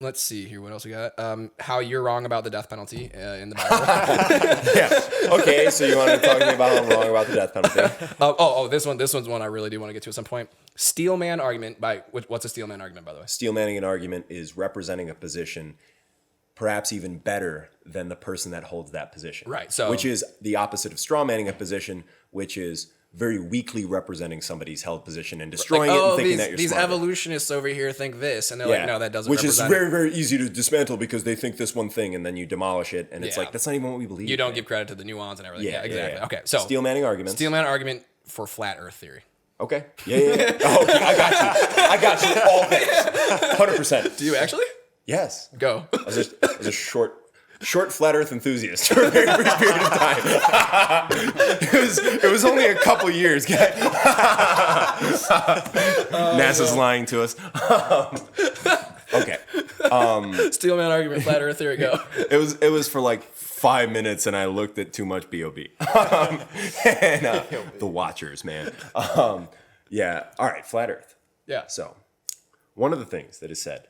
Let's see here. What else we got? How you're wrong about the death penalty in the Bible. Yeah. Okay. So you wanted to talk to me about how I'm wrong about the death penalty? This one's one I really do want to get to at some point. Steelman argument what's a Steelman argument, by the way? Steelmanning an argument is representing a position perhaps even better than the person that holds that position. Right. So, which is the opposite of strawmanning a position, which is very weakly representing somebody's held position and destroying it and thinking that you're these smarter. evolutionists over here think this, and they're like, no, that doesn't Which represent is very, very easy to dismantle because they think this one thing, and then you demolish it, and it's like, that's not even what we believe. You don't give credit to the nuance and everything. Yeah, exactly. Yeah. Okay, so Steelmanning arguments. Steelman argument for flat Earth theory. Okay. Yeah. Oh, okay, I got you all day. 100%. Do you actually? Yes. Go. I was a short flat Earth enthusiast for a very brief period of time. It was only a couple years. NASA's lying to us. Okay. Steelman argument, flat Earth theory. Go. It was for like 5 minutes, and I looked at too much B.O.B. The Watchers, man. Yeah. All right. Flat Earth. Yeah. So, one of the things that is said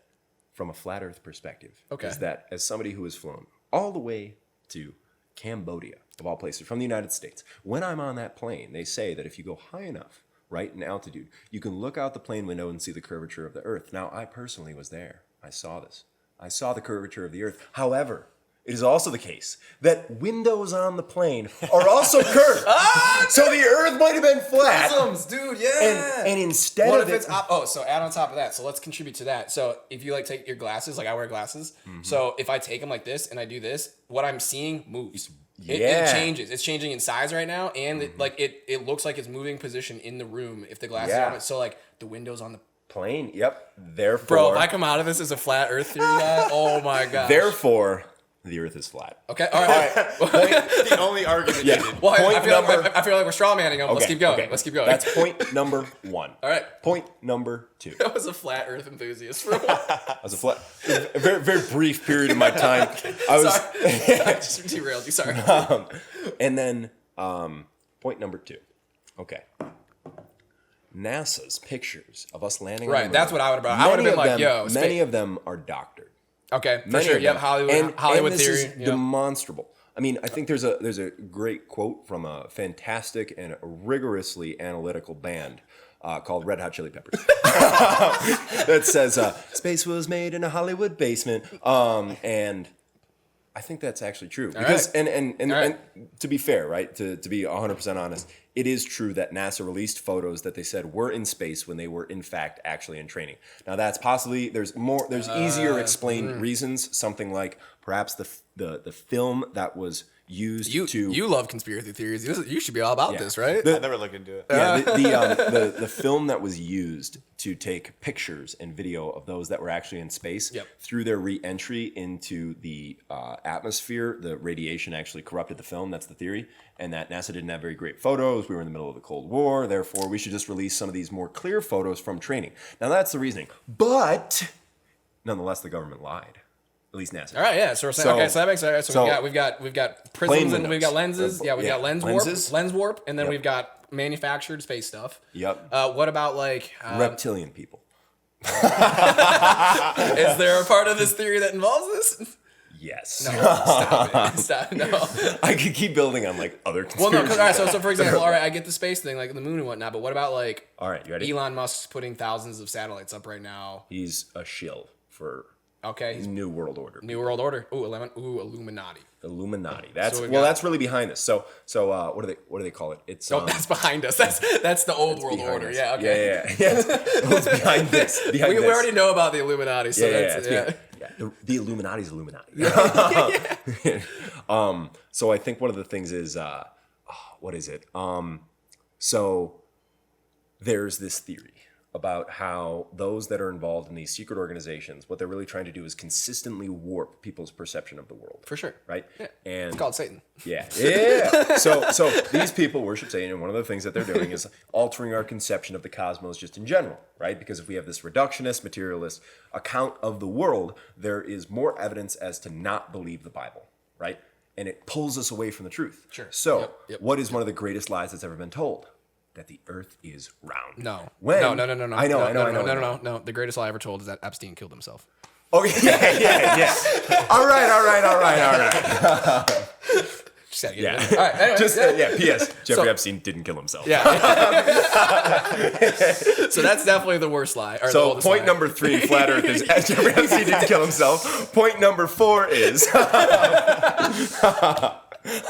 from a flat Earth perspective is that as somebody who has flown all the way to Cambodia, of all places, from the United States, when I'm on that plane, they say that if you go high enough, right, in altitude, you can look out the plane window and see the curvature of the Earth. Now, I personally was there. I saw this. I saw the curvature of the Earth. However, it is also the case that windows on the plane are also curved. So the Earth might have been flat. Prisms, dude, yeah. And instead what of if it's so add on top of that. So let's contribute to that. So if you like take your glasses, like I wear glasses. So if I take them like this and I do this, what I'm seeing moves. It changes. It's changing in size right now, and it looks like it's moving position in the room if the glasses are on it. So like the windows on the plane. Yep. Therefore, bro, if I come out of this as a flat Earth theory guy, oh my god. Therefore, the Earth is flat. Okay. All right. The only argument you did. Well, I feel like we're straw manning them. Let's keep going. Okay. Let's keep going. That's point number 1. All right. Point number 2. I was a flat Earth enthusiast for a while. I was a very, very brief period of my time. I was just derailed you. Sorry. And then point number 2. Okay. NASA's pictures of us landing on the moon. That's what I would have brought. I would have been like, yo. Many of them are doctored. Okay, for sure. Yep, Hollywood this theory. is demonstrable. I mean, I think there's a great quote from a fantastic and rigorously analytical band called Red Hot Chili Peppers that says, "Space was made in a Hollywood basement," and I think that's actually true. Because and to be fair, right, to be 100% honest, it is true that NASA released photos that they said were in space when they were in fact actually in training. Now that's possibly there's easier explained reasons. Something like perhaps the film that was used you love conspiracy theories. You should be all about this, right? I never looked into it. Yeah, the film that was used to take pictures and video of those that were actually in space through their re-entry into the atmosphere, the radiation actually corrupted the film. That's the theory, and that NASA didn't have very great photos. We were in the middle of the Cold War, therefore we should just release some of these more clear photos from training. Now that's the reasoning, but nonetheless, the government lied. At least NASA. All right, yeah. So we're saying, okay, so that makes sense. So we've got prisms and we've got lenses. We've got lens warp, and then we've got manufactured space stuff. Yep. What about like reptilian people? Is there a part of this theory that involves this? Yes. No, stop it. Stop. No. I could keep building on like other conspiracies. Well, no. All right. So for example, all right, I get the space thing, like the moon and whatnot. But what about like? All right, you ready? Elon Musk's putting thousands of satellites up right now. He's a shill for. Okay. New World Order. New World Order. Ooh, Illuminati. Illuminati. That's really behind this. So what do they call it? It's that's behind us. That's the old World Order. Us. Yeah. Okay. Yeah. It's behind this. We already know about the Illuminati. So the Illuminati's Illuminati. So I think one of the things is what is it? So there's this theory about how those that are involved in these secret organizations, what they're really trying to do is consistently warp people's perception of the world. For sure. Right? Yeah. And it's called Satan. Yeah. So these people worship Satan, and one of the things that they're doing is altering our conception of the cosmos just in general, right? Because if we have this reductionist, materialist account of the world, there is more evidence as to not believe the Bible, right? And it pulls us away from the truth. Sure. So what is one of the greatest lies that's ever been told? That the Earth is round. No. When? No. I know. No. The greatest lie ever told is that Epstein killed himself. Okay, yeah. All right. Just gotta get it in. All right, anyway, Just P.S. Jeffrey Epstein didn't kill himself. Yeah. So that's definitely the worst lie. Or the So oldest point lie. number 3, flat Earth is Jeffrey Epstein didn't kill himself. Point number 4 is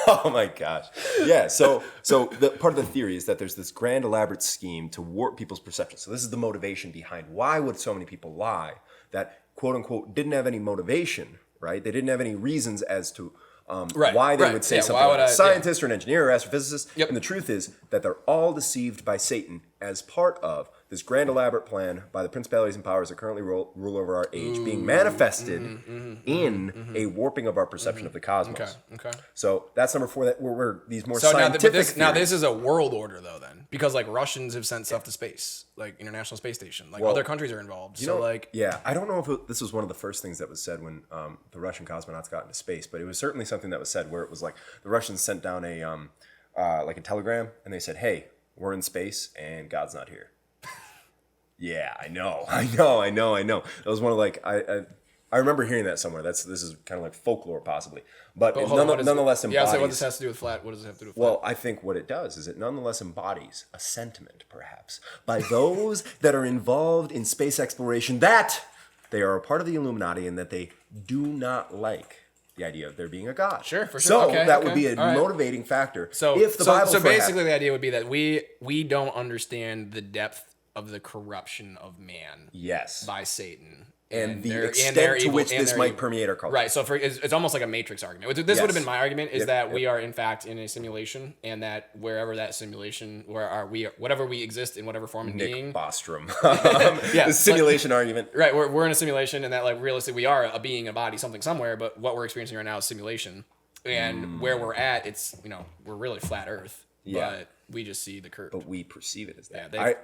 oh my gosh. Yeah, so the part of the theory is that there's this grand elaborate scheme to warp people's perception. So this is the motivation behind why would so many people lie that quote unquote didn't have any motivation, right? They didn't have any reasons as to why they would say something like a scientist or an engineer or astrophysicist. Yep. And the truth is that they're all deceived by Satan as part of this grand elaborate plan by the principalities and powers that currently rule over our age being manifested in a warping of our perception of the cosmos. Okay. So that's number 4, that where these more scientific now this is a world order though then, because like Russians have sent stuff to space, like International Space Station, like other countries are involved. You know, I don't know if this was one of the first things that was said when the Russian cosmonauts got into space, but it was certainly something that was said where it was like the Russians sent down a like a telegram and they said, "Hey, we're in space and God's not here." Yeah, I know. That was one of like I remember hearing that somewhere. This is kind of like folklore possibly, but it nonetheless embodies. Yeah, so what does this have to do with flat? What does it have to do with flat? Well, I think what it does is it nonetheless embodies a sentiment, perhaps, by those that are involved in space exploration that they are a part of the Illuminati and that they do not like the idea of there being a God. Sure, for sure. So Okay, that would be a motivating factor. So if the Bible, basically, the idea would be that we don't understand the depth of the corruption of man. Yes. By Satan. And the extent to which this might permeate our culture. Right, so it's almost like a Matrix argument. This would have been my argument, is that we are in fact in a simulation, and that wherever that simulation, whatever we exist in whatever form and being. Nick Bostrom. The simulation argument. Right, we're in a simulation, and that like realistically we are a being, a body, something somewhere, but what we're experiencing right now is simulation. And where we're at, it's, we're really flat Earth. Yeah. But we just see the curve. But we perceive it as that. Yeah,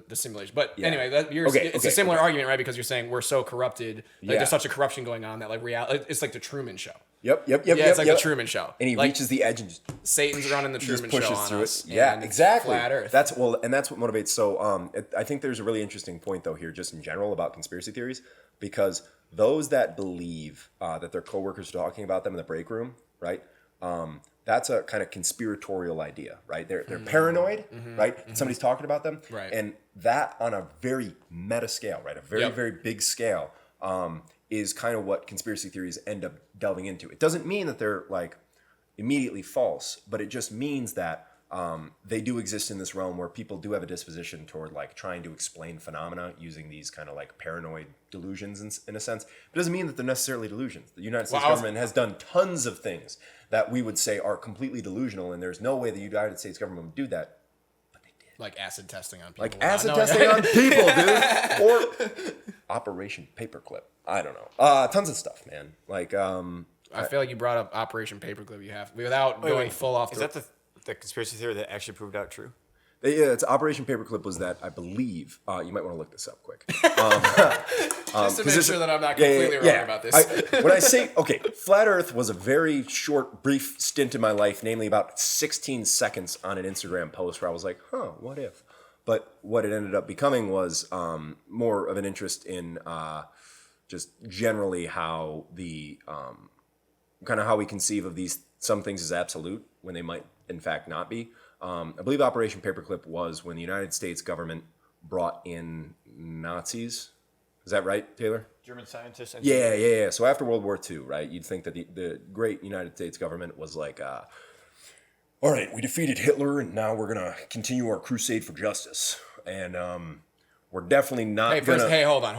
the simulation. But anyway, it's a similar argument, right? Because you're saying we're so corrupted. Like there's such a corruption going on that like reality. It's like the Truman Show. Yep. Yeah, it's like the Truman Show. And he reaches the edge and just Satan's running the Truman Show on us. Yeah, exactly. Flat Earth. That's what motivates. So I think there's a really interesting point though here, just in general about conspiracy theories, because those that believe that their coworkers are talking about them in the break room, right? That's a kind of conspiratorial idea, right? They're paranoid, right? Somebody's talking about them, right? And that on a very meta scale, right? A very very big scale, is kind of what conspiracy theories end up delving into. It doesn't mean that they're like immediately false, but it just means that they do exist in this realm where people do have a disposition toward like trying to explain phenomena using these kind of like paranoid delusions in a sense. It doesn't mean that they're necessarily delusions. The United States government has done tons of things that we would say are completely delusional, and there's no way the United States government would do that. But they did. Like acid testing on people. Like acid testing on people, dude. Or Operation Paperclip. I don't know. Tons of stuff, man. Like I feel like you brought up Operation Paperclip. You have without going full off. Is that the conspiracy theory that actually proved out true? Yeah, it's Operation Paperclip was that, I believe, you might want to look this up quick. Just to make sure that I'm not completely wrong about this. When I say, Flat Earth was a very short, brief stint in my life, namely about 16 seconds on an Instagram post where I was like, what if? But what it ended up becoming was more of an interest in just generally how the, kind of how we conceive of some things as absolute when they might in fact not be. I believe Operation Paperclip was when the United States government brought in Nazis. Is that right, Taylor? German scientists. Yeah. So after World War II, right, you'd think that the great United States government was like, all right, we defeated Hitler, and now we're going to continue our crusade for justice. And we're definitely not hold on.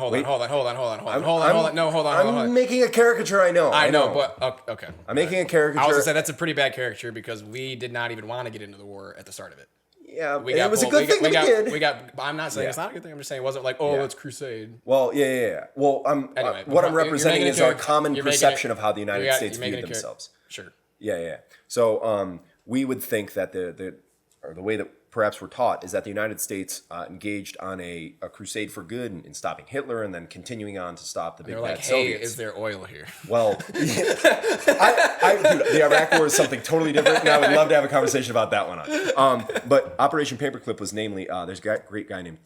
I'm making a caricature, I know. I know, but okay. I'm making a caricature. I was going to say that's a pretty bad caricature because we did not even want to get into the war at the start of it. Yeah, it was a good thing that we did. I'm not saying it's not a good thing. I'm just saying it wasn't like, let's crusade. Well, yeah. Well, anyway, what I'm representing is our common perception of how the United States viewed themselves. Sure. Yeah. So we would think that the way that perhaps we're taught is that the United States engaged on a crusade for good in stopping Hitler and then continuing on to stop the big bad Soviets. Is there oil here? Well, dude, the Iraq War is something totally different, and I would love to have a conversation about that one. But Operation Paperclip was namely, there's a great guy named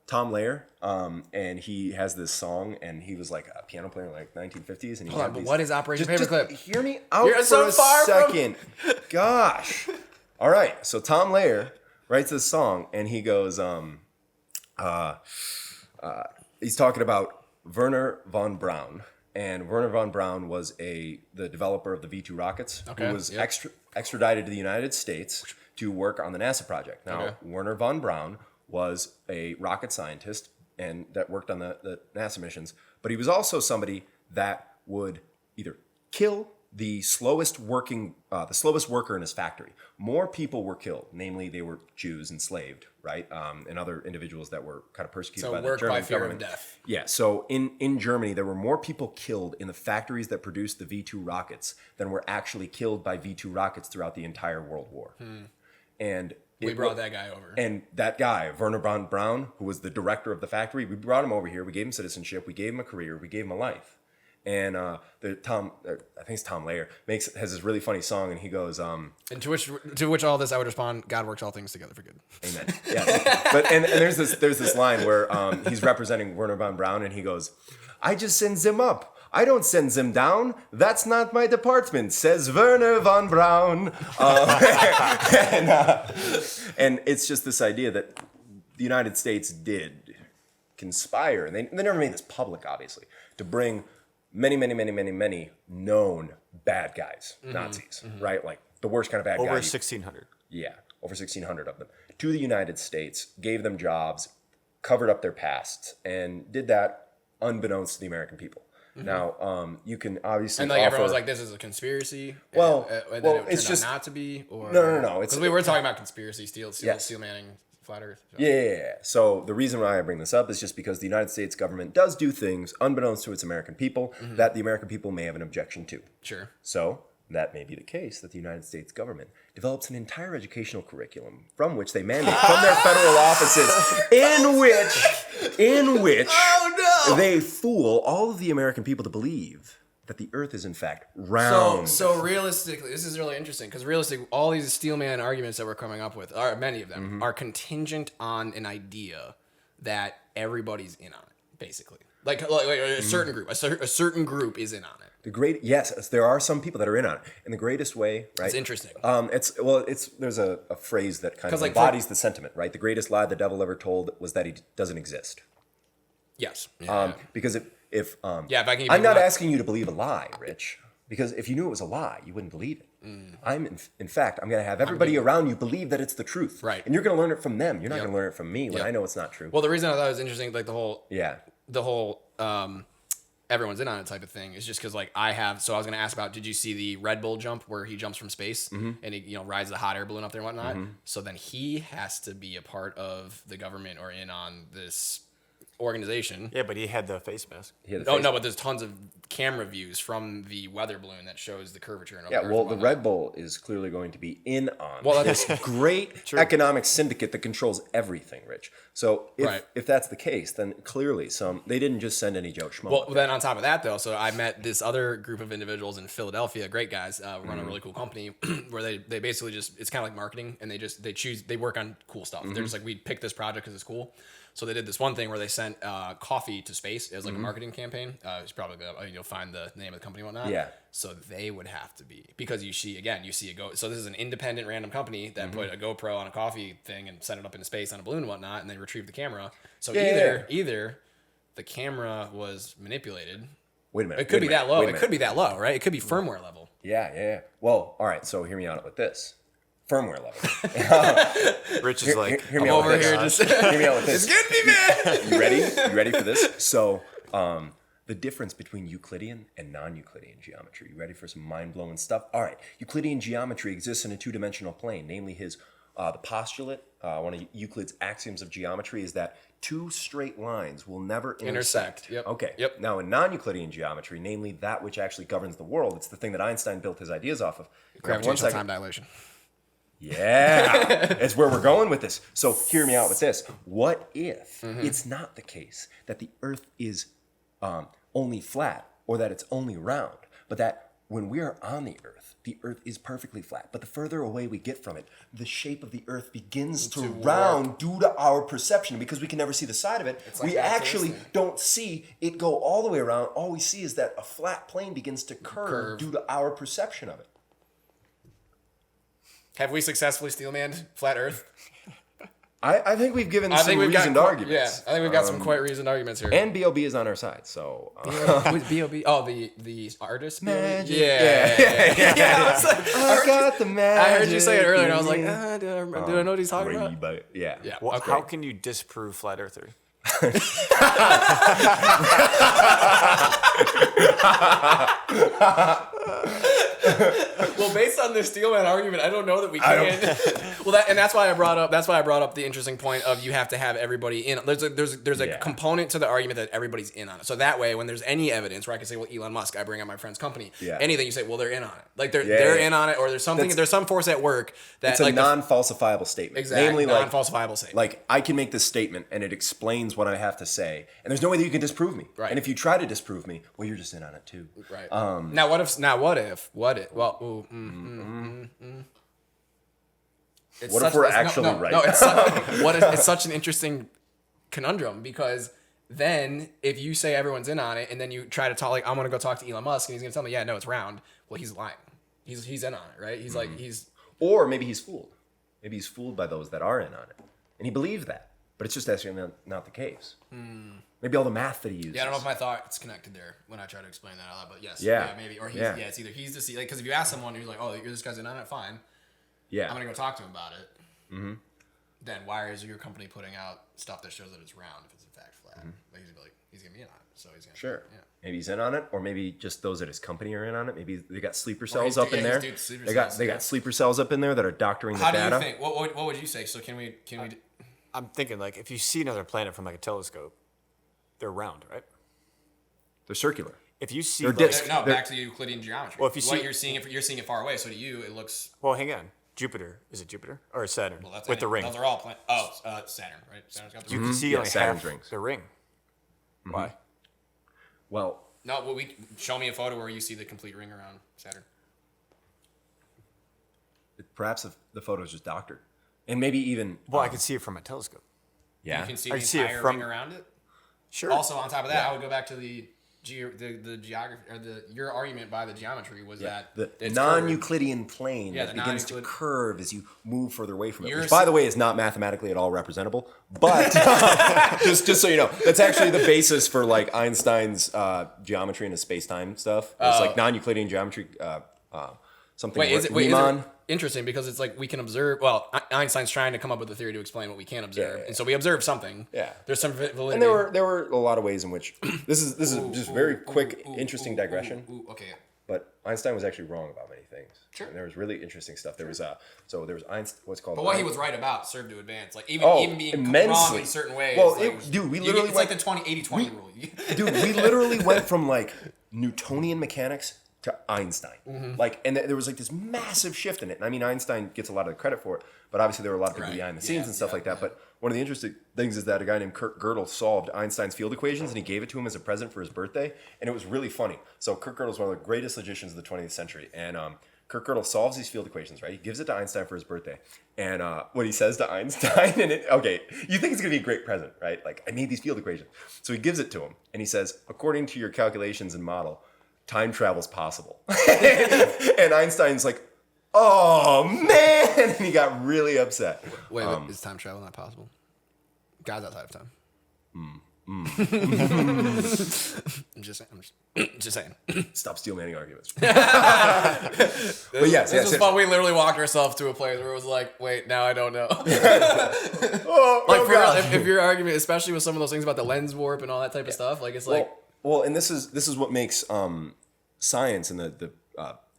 Tom Lehrer, and he has this song, and he was like a piano player in like 1950s. And he Hold on, but what is Operation just Paperclip? hear me out You're for so a far from- second. Gosh. All right. So Tom Lehrer writes this song, and he goes, he's talking about Werner von Braun. And Werner von Braun was the developer of the V2 rockets, who was extradited to the United States to work on the NASA project. Now, Werner von Braun was a rocket scientist and that worked on the NASA missions, but he was also somebody that would either kill the slowest worker in his factory. More people were killed, namely they were Jews enslaved, right, and other individuals that were kind of persecuted by the German by fear government. of death. Yeah, so in Germany, there were more people killed in the factories that produced the V2 rockets than were actually killed by V2 rockets throughout the entire World War. And We brought that guy over. and that guy, Werner von Braun, who was the director of the factory, we brought him over here. We gave him citizenship. We gave him a career. We gave him a life. And I think it's Tom Lehrer, has this really funny song, and he goes, and to which all this I would respond, God works all things together for good. Amen. Yeah. But and there's this line where he's representing Werner von Braun, and he goes, I just send them up. I don't send them down. That's not my department, says Werner von Braun. And it's just this idea that the United States did conspire, and they never made this public, obviously, to bring many known bad guys, Nazis, right? Like the worst kind of bad guys. Over 1,600. Yeah, over 1,600 of them. To the United States, gave them jobs, covered up their pasts, and did that unbeknownst to the American people. Now, you can obviously And like offer, everyone was like, "This is a conspiracy." Well, and well, then it it's turned just out not to be. Or No. Because we were talking about conspiracy, Steelmanning Flat Earth. So. Yeah. So the reason why I bring this up is just because the United States government does do things unbeknownst to its American people that the American people may have an objection to. Sure. So that may be the case that the United States government develops an entire educational curriculum from which they mandate from their federal offices in which they fool all of the American people to believe that the earth is in fact round. So realistically, this is really interesting because realistically, all these Steelman arguments that we're coming up with, many of them, are contingent on an idea that everybody's in on it, basically. Like a certain group, a certain group is in on it. Yes, there are some people that are in on it. In the greatest way, right? It's interesting. There's a phrase that kind of like, embodies the sentiment, right? The greatest lie the devil ever told was that he doesn't exist. Yes. Because if I can give I'm you not one. asking you to believe a lie, Rich, because if you knew it was a lie, you wouldn't believe it. In fact, I'm going to have everybody around you believe that it's the truth. Right. And you're going to learn it from them. You're not Yep. going to learn it from me when Yep. I know it's not true. Well, the reason I thought it was interesting, like the whole yeah. Everyone's in on it type of thing is just because like I was going to ask about, did you see the Red Bull jump where he jumps from space and he rides the hot air balloon up there and whatnot? So then he has to be a part of the government or in on this organization. Yeah, but he had the face mask. But there's tons of camera views from the weather balloon that shows the curvature. And Yeah, well, the Red Bull is clearly going to be in on this great economic syndicate that controls everything, Rich. So if that's the case, then clearly they didn't just send any Joe Schmo. Well, then on top of that, though, so I met this other group of individuals in Philadelphia, great guys, run a really cool company where they basically just, it's kind of like marketing, and they work on cool stuff. They're just like, we picked this project because it's cool. So they did this one thing where they sent coffee to space. It was like a marketing campaign. It's probably you'll find the name of the company and whatnot. Yeah. So they would have to be, because you see a Go. So this is an independent random company that put a GoPro on a coffee thing and sent it up into space on a balloon and whatnot, and they retrieved the camera. So either the camera was manipulated. Wait a minute. It could be that low. It could be that low, right? It could be firmware level. Yeah. Well, all right. So hear me out with this. Firmware level. Rich is like, hear me I'm out over with here this. just. Hear me out with this. It's getting me, man. You ready? You ready for this? So, the difference between Euclidean and non-Euclidean geometry. You ready for some mind-blowing stuff? All right. Euclidean geometry exists in a two-dimensional plane. Namely, the postulate, one of Euclid's axioms of geometry, is that two straight lines will never intersect. Yep. Okay. Yep. Now, in non-Euclidean geometry, namely that which actually governs the world, it's the thing that Einstein built his ideas off of. Gravitational time dilation. Yeah, that's where we're going with this. So hear me out with this. What if it's not the case that the Earth is only flat or that it's only round, but that when we are on the Earth is perfectly flat. But the further away we get from it, the shape of the Earth begins to round due to our perception. Because we can never see the side of it, we actually don't see it go all the way around. All we see is that a flat plane begins to curve due to our perception of it. Have we successfully steelmanned flat Earth? I think we've given some reasoned arguments. Yeah, I think we've got some quite reasoned arguments here. And B.O.B. is on our side, so... With B.O.B.? Oh, the artist? Magic. Yeah. I got the magic. I heard you say it earlier, and I was like, do I know what he's talking about? Yeah. Well, how can you disprove flat earther? Well, based on this Steelman argument, I don't know that we can. Well, that's why I brought up the interesting point of you have to have everybody in. There's a component to the argument that everybody's in on it. So that way, when there's any evidence where I can say, well, Elon Musk, I bring up my friend's company. Yeah. Anything you say, well, they're in on it. Like they're in on it, or there's something. There's some force at work that it's a non-falsifiable statement. Exactly. Namely, non-falsifiable statement. Like I can make this statement and it explains what I have to say, and there's no way that you can disprove me. Right. And if you try to disprove me, well, you're just in on it too. Right. Now what if? What if? Well, What if we're actually right? No, it's such an interesting conundrum because then if you say everyone's in on it and then you try to talk like I'm gonna go talk to Elon Musk and he's gonna tell me, yeah, no, it's round. Well, he's lying. He's in on it, right? He's like or maybe he's fooled. Maybe he's fooled by those that are in on it, and he believes that, but it's just actually not the case. Maybe all the math that he uses. Yeah, I don't know if my thought is connected there when I try to explain that out loud, but yes. Yeah. Maybe. Or it's either he's the because if you ask someone who's like, oh, this guy's in on it, fine. Yeah. I'm gonna go talk to him about it. Mm-hmm. Then why is your company putting out stuff that shows that it's round if it's in fact flat? Like, he's gonna be in on it, so he's gonna. Sure. Yeah. Maybe he's in on it, or maybe just those at his company are in on it. Maybe they got sleeper cells up in there. They got sleeper cells up in there that are doctoring the data. How do you think? What would you say? So can we? I'm thinking like if you see another planet from like a telescope, they're round, right? They're circular. If you see back to the Euclidean geometry. Well, if you're seeing it far away, so to you it looks. Well, hang on. Jupiter, is it Jupiter or Saturn? Well, that's with the ring. Those are all planets. Oh, Saturn, right? Saturn's got the ring. You can see only Saturn's half rings. the ring. Mm-hmm. Why? Well, show me a photo where you see the complete ring around Saturn. Perhaps the photo is just doctored, and maybe even. Well, I could see it from a telescope. Yeah, you can see the entire ring around it. Sure. Also, on top of that, I would go back to the geography or your argument by the geometry was that the non-Euclidean plane that begins to curve as you move further away from it. Which, by the way, is not mathematically at all representable. But just so you know, that's actually the basis for like Einstein's geometry and his space-time stuff. It's like non-Euclidean geometry. Something. Wait, is it interesting because it's like we can observe. Well, Einstein's trying to come up with a theory to explain what we can observe, and so we observe something. Yeah, there's some validity. And there were a lot of ways in which this is just very quick, interesting digression. Okay. But Einstein was actually wrong about many things. Sure. And there was really interesting stuff. There was there was Einstein. What's called. But what he was right about served to advance. Like even being immensely. Wrong in certain ways. Well, we literally it's like the 80-20 rule. Dude, we literally went from like Newtonian mechanics to Einstein. Mm-hmm. And there was like this massive shift in it. And I mean, Einstein gets a lot of the credit for it, but obviously there were a lot of people behind the scenes and stuff like that. But one of the interesting things is that a guy named Kurt Gödel solved Einstein's field equations and he gave it to him as a present for his birthday. And it was really funny. So Kurt Gödel is one of the greatest logicians of the 20th century. And Kurt Gödel solves these field equations, right? He gives it to Einstein for his birthday. And what he says to Einstein, you think it's going to be a great present, right? Like, I made these field equations. So he gives it to him and he says, according to your calculations and model, time travel's possible. And Einstein's like, oh man, and he got really upset. Wait, is time travel not possible? God's outside of time. I'm just saying. Stop steelmanning arguments. But yes, this was fun. We literally walked ourselves to a place where it was like, wait, now I don't know. If your argument, especially with some of those things about the lens warp and all that type of stuff, like it's well, and this is what makes science and the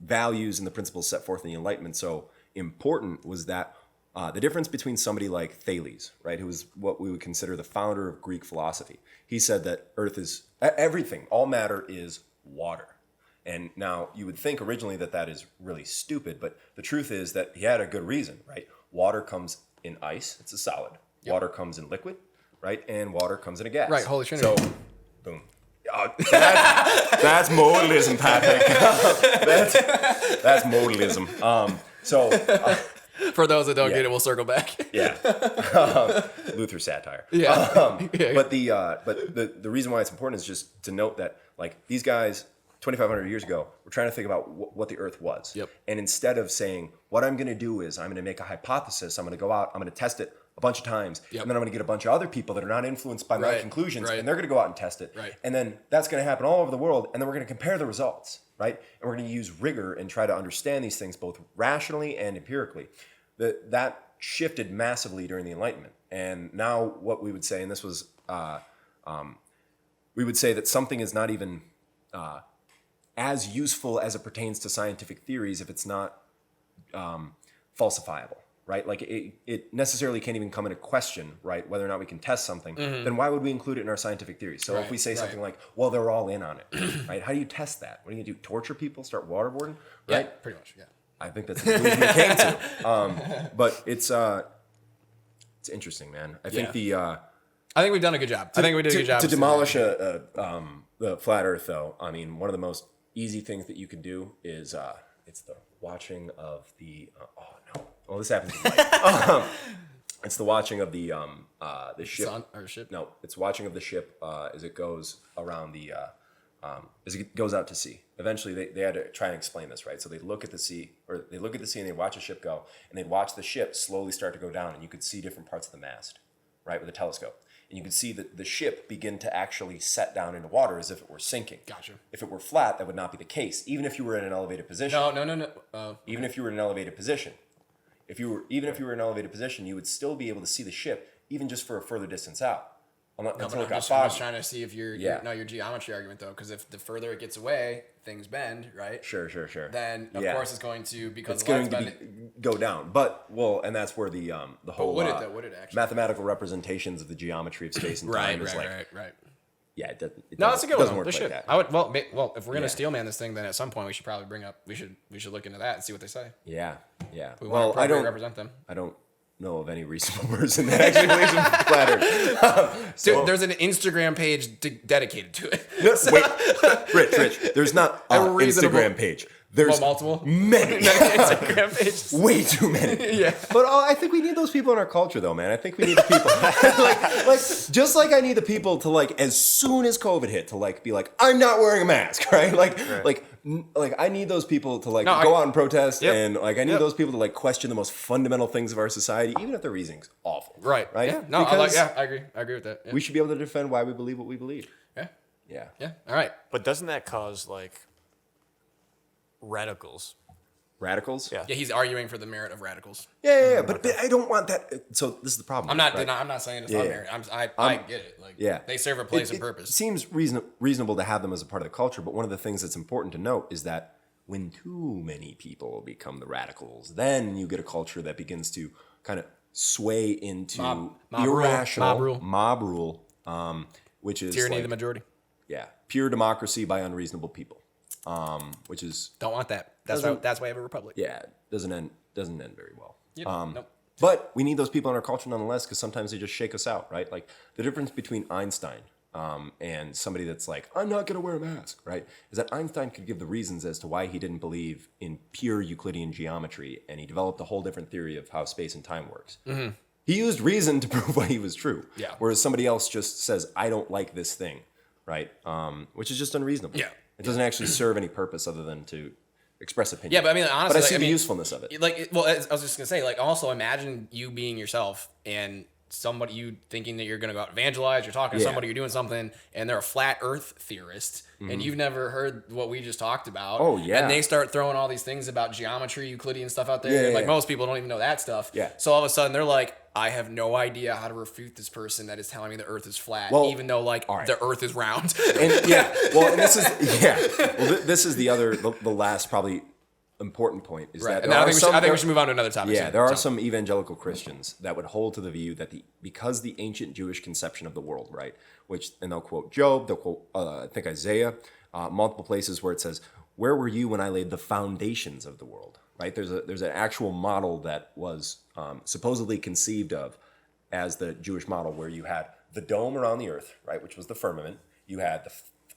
values and the principles set forth in the Enlightenment so important was that the difference between somebody like Thales, right, who was what we would consider the founder of Greek philosophy. He said that Earth is everything, all matter is water. And now you would think originally that is really stupid, but the truth is that he had a good reason, right? Water comes in ice, it's a solid. Yep. Water comes in liquid, right? And water comes in a gas. Right, Holy Trinity. So, boom. That's modalism, Patrick. that's modalism. For those that don't get it, we'll circle back. Yeah, Luther satire. Yeah. But the reason why it's important is just to note that like these guys 2,500 years ago were trying to think about what the Earth was. Yep. And instead of saying what I'm going to do is I'm going to make a hypothesis, I'm going to go out, I'm going to test it a bunch of times, and then I'm going to get a bunch of other people that are not influenced by my conclusions, and they're going to go out and test it. Right. And then that's going to happen all over the world, and then we're going to compare the results, right? And we're going to use rigor and try to understand these things both rationally and empirically. That shifted massively during the Enlightenment. And now what we would say, and this was, we would say that something is not even as useful as it pertains to scientific theories if it's not falsifiable. Right, like it necessarily can't even come into question, right? Whether or not we can test something, then why would we include it in our scientific theories? So if we say something like, "Well, they're all in on it," right? How do you test that? What are you gonna do? Torture people? Start waterboarding? Right? Yeah, pretty much. Yeah. I think that's the conclusion we came to. But it's interesting, man. I think I think we've done a good job. I think we did a good job to demolish the flat Earth, though. I mean, one of the most easy things that you can do is it's the watching of the. Well, this happens at night. It's the watching of the ship. Sun or ship? No, it's watching of the ship as it goes around the as it goes out to sea. Eventually, they had to try and explain this, right? So they look at the sea, or they look at the sea and they watch a ship go, and they'd watch the ship slowly start to go down, and you could see different parts of the mast, right, with a telescope. And you could see the ship begin to actually set down into water as if it were sinking. Gotcha. If it were flat, that would not be the case, even if you were in an elevated position. No. Even if you were in an elevated position. If you were in an elevated position, you would still be able to see the ship, even just for a further distance out. I'm just trying to see if your geometry argument though, because if the further it gets away, things bend, right? Sure. Then of course it's going to go down. But and that's where the whole would it actually mathematical representations of the geometry of space and time is right. Yeah, it doesn't. No, that's a good one. Work The like ship. that. I would. Well, if we're gonna steelman this thing, then at some point we should probably we should look into that and see what they say. Yeah. We want to represent them. I don't know of any reasonable person that actually believes in flat Earth. Dude, there's an Instagram page dedicated to it. Wait, Rich. There's not an Instagram page. There's multiple many Instagram pages. Way too many. Yeah. But I think we need those people in our culture, though, man. I think we need the people, like just like I need the people to as soon as COVID hit, to be like, I'm not wearing a mask, right? Like I need those people to go out and protest, and I need those people to question the most fundamental things of our society, even if their reasoning's awful. Right. Right. Yeah. No. I agree. I agree with that. Yeah. We should be able to defend why we believe what we believe. Yeah. Yeah. Yeah. All right. But doesn't that cause radicals? Yeah. Yeah, he's arguing for the merit of radicals. Yeah. But I don't want that. So this is the problem. I'm not saying it's not merit. I get it. They serve a place and purpose. It seems reasonable to have them as a part of the culture, but one of the things that's important to note is that when too many people become the radicals, then you get a culture that begins to kind of sway into irrational mob rule, which is tyranny of the majority. Yeah, pure democracy by unreasonable people, which is don't want that. That's why we have a republic. Yeah, doesn't end very well. Nope. But we need those people in our culture nonetheless, because sometimes they just shake us out, right? Like the difference between Einstein and somebody that's like, I'm not going to wear a mask, right? Is that Einstein could give the reasons as to why he didn't believe in pure Euclidean geometry, and he developed a whole different theory of how space and time works. Mm-hmm. He used reason to prove why he was true. Yeah. Whereas somebody else just says, I don't like this thing, right? Which is just unreasonable. Yeah. It doesn't actually serve any purpose other than to express opinion. Yeah, but I mean, honestly, but I see the usefulness of it. I was just gonna say, also imagine you being yourself and somebody you thinking that you're gonna go out and evangelize. You're talking to somebody, you're doing something, and they're a flat Earth theorist, and you've never heard what we just talked about. Oh yeah. And they start throwing all these things about geometry, Euclidean stuff out there. Yeah, most people don't even know that stuff. Yeah. So all of a sudden they're like, I have no idea how to refute this person that is telling me the Earth is flat, even though the Earth is round. And this is the last probably important point is that I think we should move on to another topic. Yeah, there are some evangelical Christians that would hold to the view that because the ancient Jewish conception of the world, right, and they'll quote Job, they'll quote I think Isaiah, multiple places where it says, "Where were you when I laid the foundations of the world?" Right? There's an actual model that was supposedly conceived of as the Jewish model, where you had the dome around the earth, right, which was the firmament. You had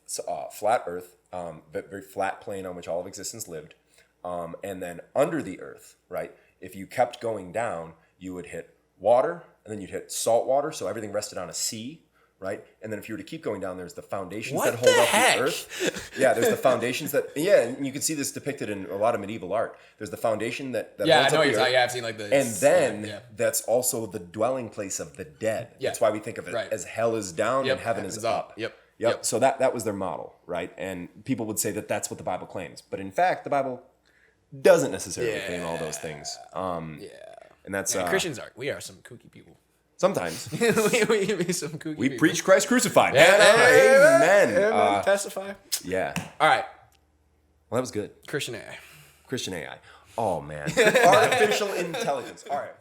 flat Earth, but very flat plane on which all of existence lived. And then under the Earth, right? If you kept going down, you would hit water, and then you'd hit salt water, so everything rested on a sea, right? And then if you were to keep going down, there's the foundations that hold up the Earth. Yeah, there's the foundations that, and you can see this depicted in a lot of medieval art. There's the foundation that holds up the Earth. Yeah, I've seen like this. And then that's also the dwelling place of the dead. Yeah. That's why we think of it as hell is down and heaven is up. Yep. So that was their model, right? And people would say that that's what the Bible claims. But in fact, the Bible doesn't necessarily claim all those things. And that's Christians we are some kooky people. Sometimes we some kooky we people. preach Christ crucified. Amen. Testify. Yeah. All right. Well, that was good. Christian AI. Christian AI. Oh man. Artificial intelligence. All right.